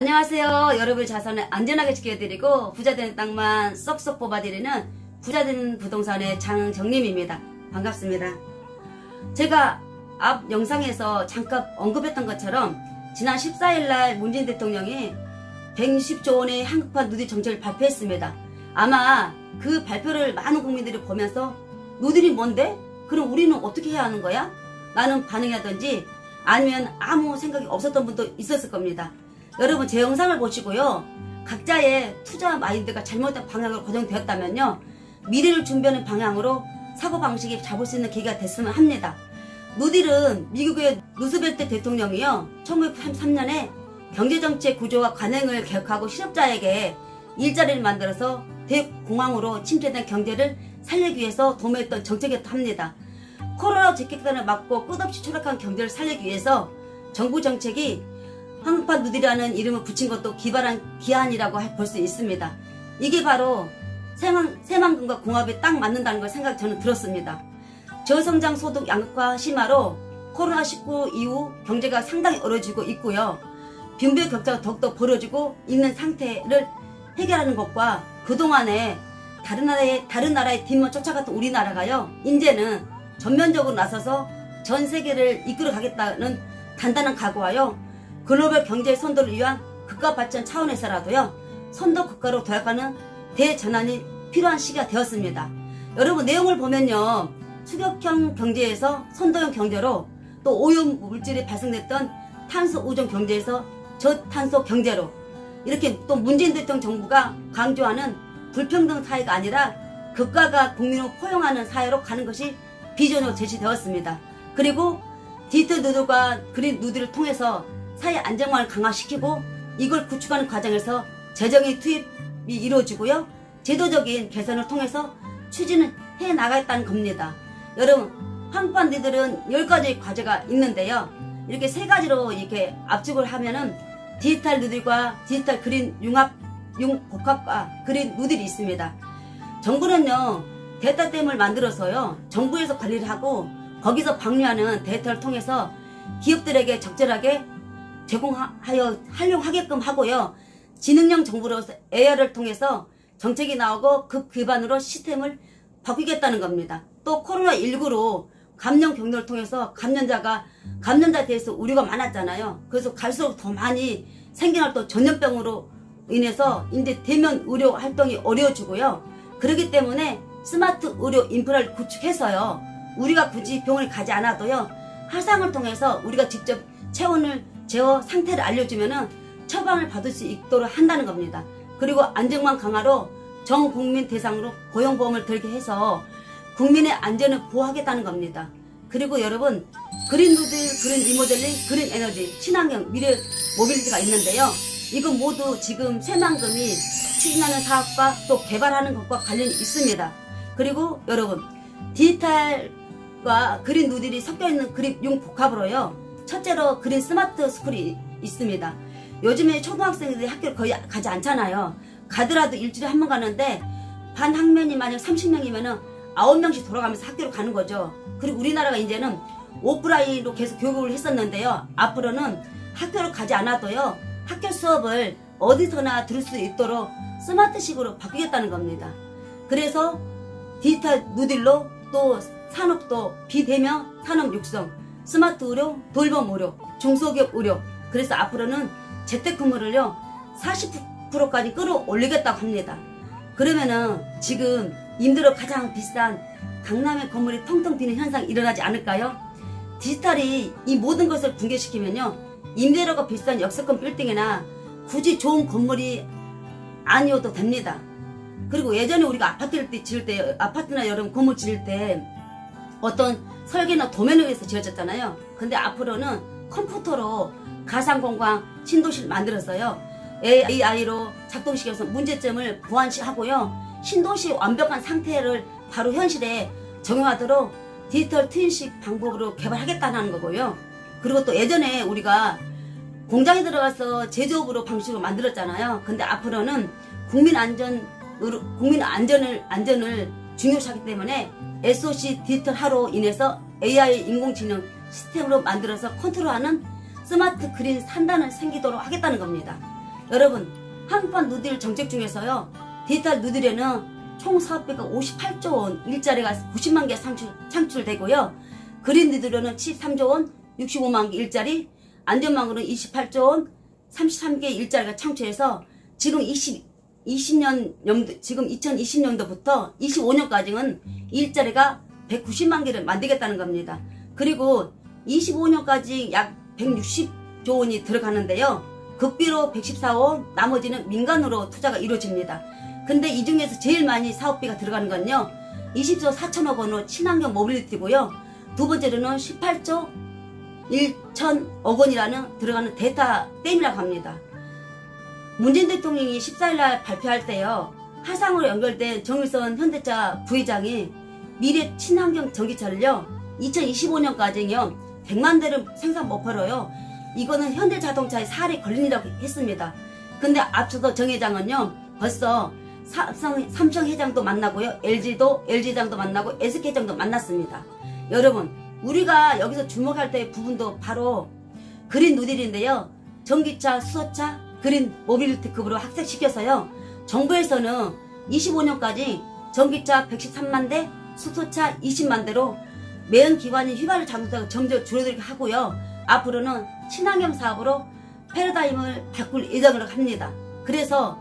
안녕하세요. 여러분의 자산을 안전하게 지켜드리고 부자 되는 땅만 쏙쏙 뽑아드리는 부자 되는 부동산의 장정림입니다. 반갑습니다. 제가 앞 영상에서 잠깐 언급했던 것처럼 지난 14일날 문재인 대통령이 160조 원의 한국판 누딜 정책을 발표했습니다. 아마 그 발표를 많은 국민들이 보면서 누딜이 뭔데? 그럼 우리는 어떻게 해야 하는 거야? 라는 반응이라든지 아니면 아무 생각이 없었던 분도 있었을 겁니다. 여러분 제 영상을 보시고요. 각자의 투자 마인드가 잘못된 방향으로 고정되었다면요. 미래를 준비하는 방향으로 사고방식이 잡을 수 있는 계기가 됐으면 합니다. 누딜은 미국의 루스벨트 대통령이요. 1933년에 경제정책 구조와 관행을 개혁하고 실업자에게 일자리를 만들어서 대공황으로 침체된 경제를 살리기 위해서 도모했던 정책이었다 합니다. 코로나 집객단을 막고 끝없이 추락한 경제를 살리기 위해서 정부 정책이 한국판 누딜이라는 이름을 붙인 것도 기발한 기한이라고 볼 수 있습니다. 이게 바로 새만금과 공합이 딱 맞는다는 걸 생각이 저는 들었습니다. 저성장 소득 양극화 심화로 코로나19 이후 경제가 상당히 어려지고 있고요. 빈부의 격차가 더욱더 벌어지고 있는 상태를 해결하는 것과 그동안에 다른 나라의 뒷문 쫓아갔던 우리나라가요. 이제는 전면적으로 나서서 전 세계를 이끌어 가겠다는 단단한 각오하여 글로벌 경제 선도를 위한 국가 발전 차원에서라도요. 선도 국가로 도약하는 대전환이 필요한 시기가 되었습니다. 여러분 내용을 보면요. 수격형 경제에서 선도형 경제로 또 오염 물질이 발생됐던 탄소 우존 경제에서 저탄소 경제로 이렇게 또 문재인 대통령 정부가 강조하는 불평등 사회가 아니라 국가가 국민을 포용하는 사회로 가는 것이 비전으로 제시되었습니다. 그리고 디지털 누들과 그린 누들을 통해서 사회 안정망을 강화시키고 이걸 구축하는 과정에서 재정의 투입이 이루어지고요. 제도적인 개선을 통해서 추진을 해나가겠다는 겁니다. 여러분 한국판 누딜은 10가지 과제가 있는데요. 이렇게 3가지로 이렇게 압축을 하면은 디지털 누딜과 디지털 그린 융복합과 그린 누딜이 있습니다. 정부는요. 데이터댐을 만들어서요. 정부에서 관리를 하고 거기서 방류하는 데이터를 통해서 기업들에게 적절하게 활용하게끔 하고요. 지능형 정부로서 AI를 통해서 정책이 나오고 그 기반으로 시스템을 바꾸겠다는 겁니다. 또 코로나19로 감염 경로를 통해서 감염자에 대해서 우려가 많았잖아요. 그래서 갈수록 더 많이 생겨날 또 전염병으로 인해서 이제 대면 의료 활동이 어려워지고요. 그렇기 때문에 스마트 의료 인프라를 구축해서요. 우리가 굳이 병원에 가지 않아도요. 화상을 통해서 우리가 직접 제어 상태를 알려주면은 처방을 받을 수 있도록 한다는 겁니다. 그리고 안정망 강화로 전 국민 대상으로 고용보험을 들게 해서 국민의 안전을 보호하겠다는 겁니다. 그리고 여러분 그린 누딜, 그린 리모델링, 그린 에너지, 친환경, 미래 모빌리티가 있는데요. 이건 모두 지금 새만금이 추진하는 사업과 또 개발하는 것과 관련이 있습니다. 그리고 여러분 디지털과 그린 누딜이 섞여있는 그린 융복합으로요. 첫째로 그린 스마트 스쿨이 있습니다. 요즘에 초등학생들이 학교를 거의 가지 않잖아요. 가더라도 일주일에 한 번 가는데 반 학년이 만약 30명이면은 9명씩 돌아가면서 학교를 가는 거죠. 그리고 우리나라가 이제는 오프라인으로 계속 교육을 했었는데요. 앞으로는 학교를 가지 않아도요. 학교 수업을 어디서나 들을 수 있도록 스마트식으로 바꾸겠다는 겁니다. 그래서 디지털 누딜로 또 산업도 비대면 산업 육성, 스마트 의료, 돌봄 의료, 중소기업 의료. 그래서 앞으로는 재택근무를요 40%까지 끌어올리겠다고 합니다. 그러면은 지금 임대료 가장 비싼 강남의 건물이 텅텅 비는 현상이 일어나지 않을까요? 디지털이 이 모든 것을 붕괴시키면요 임대료가 비싼 역세권 빌딩이나 굳이 좋은 건물이 아니어도 됩니다. 그리고 예전에 우리가 아파트를 지을 때 아파트나 여러분 건물 지을 때 어떤 설계나 도면을 위해서 지어졌잖아요. 근데 앞으로는 컴퓨터로 가상공간 신도시를 만들어서요. AI로 작동시켜서 문제점을 보완하고요. 신도시의 완벽한 상태를 바로 현실에 적용하도록 디지털 트윈식 방법으로 개발하겠다는 거고요. 그리고 또 예전에 우리가 공장에 들어가서 제조업으로 방식으로 만들었잖아요. 근데 앞으로는 국민 안전을 중요시하기 때문에 SOC 디지털화로 인해서 AI 인공지능 시스템으로 만들어서 컨트롤하는 스마트 그린 3단을 생기도록 하겠다는 겁니다. 여러분, 한국판 누들 정책 중에서요, 디지털 누들에는 총 사업비가 58조 원, 일자리가 90만 개 창출되고요. 그린 누들에는 73조 원, 65만 개 일자리, 안전망으로는 28조 원, 33개 일자리가 창출해서 지금 2020년도부터 25년까지는 일자리가 190만 개를 만들겠다는 겁니다. 그리고 25년까지 약 160조 원이 들어가는데요. 국비로 114원, 원, 나머지는 민간으로 투자가 이루어집니다. 근데 이 중에서 제일 많이 사업비가 들어가는 건요, 20조 4천억 원으로 친환경 모빌리티고요. 두 번째로는 18조 1천억 원이라는 들어가는 데이터 댐이라고 합니다. 문재인 대통령이 14일날 발표할 때요, 화상으로 연결된 정일선 현대차 부회장이 미래 친환경 전기차를요 2025년까지요 100만 대를 생산 목표로요, 이거는 현대자동차의 사활이 걸린다고 했습니다. 근데 앞서서 정 회장은요 벌써 삼성 회장도 만나고요, LG장도 만나고 SK 회장도 만났습니다. 여러분, 우리가 여기서 주목할 때의 부분도 바로 그린 누딜인데요, 전기차, 수소차, 그린 모빌리티급으로 학색시켜서요, 정부에서는 25년까지 전기차 113만 대, 수소차 20만 대로 매연 기관인 휘발유 자동차가 점점 줄어들게 하고요, 앞으로는 친환경 사업으로 패러다임을 바꿀 예정으로 합니다. 그래서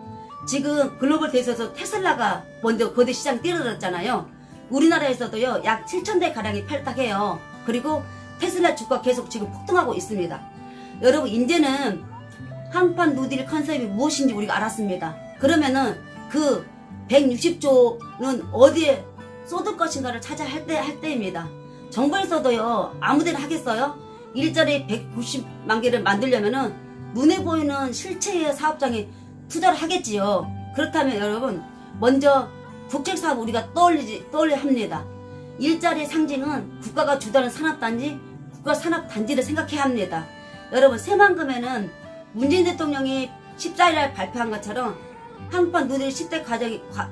지금 글로벌 대세에서 테슬라가 먼저 거대 시장 뛰어들었잖아요. 우리나라에서도요 약 7,000대 가량이 팔딱해요. 그리고 테슬라 주가 계속 지금 폭등하고 있습니다. 여러분, 이제는 한판 누딜 컨셉이 무엇인지 우리가 알았습니다. 그러면은 그 160조는 어디에 쏟을 것인가를 찾아야 할 때입니다. 정부에서도요 아무데나 하겠어요? 일자리 190만 개를 만들려면은 눈에 보이는 실체의 사업장에 투자를 하겠지요. 그렇다면 여러분, 먼저 국책사업 우리가 떠올려야 합니다. 일자리의 상징은 국가가 주도하는 산업단지, 국가산업단지를 생각해야 합니다. 여러분, 새만금에는 문재인 대통령이 14일날 발표한 것처럼 한국판 누딜 10대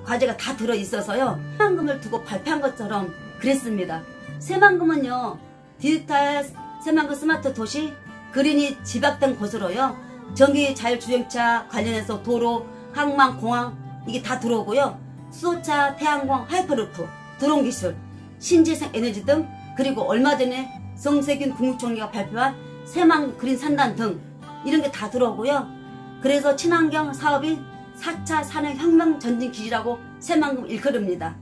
과제가 다 들어있어서요, 새만금을 두고 발표한 것처럼 그랬습니다. 새만금은요 디지털 새만금 스마트 도시, 그린이 집약된 곳으로요, 전기 자율주행차 관련해서 도로, 항만, 공항 이게 다 들어오고요, 수소차, 태양광, 하이퍼루프, 드론 기술, 신재생 에너지 등, 그리고 얼마 전에 정세균 국무총리가 발표한 새만금 그린 산단 등 이런 게 다 들어오고요. 그래서 친환경 사업인 4차 산업혁명 전진 기지라고 새만금 일컬습니다.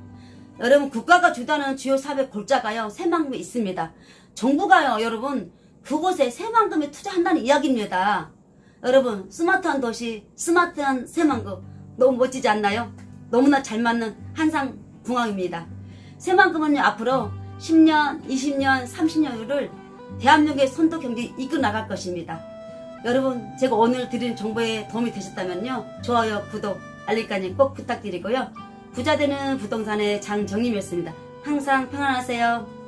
여러분, 국가가 주도하는 주요 사업의 골자가요 새만금에 있습니다. 정부가요 여러분 그곳에 새만금에 투자한다는 이야기입니다. 여러분, 스마트한 도시, 스마트한 새만금 너무 멋지지 않나요? 너무나 잘 맞는 한상궁합입니다. 새만금은요 앞으로 10년, 20년, 30년을 대한민국의 선도 경제 이끌어 나갈 것입니다. 여러분, 제가 오늘 드린 정보에 도움이 되셨다면요, 좋아요, 구독, 알림까지 꼭 부탁드리고요. 부자되는 부동산의 장정임이었습니다. 항상 평안하세요.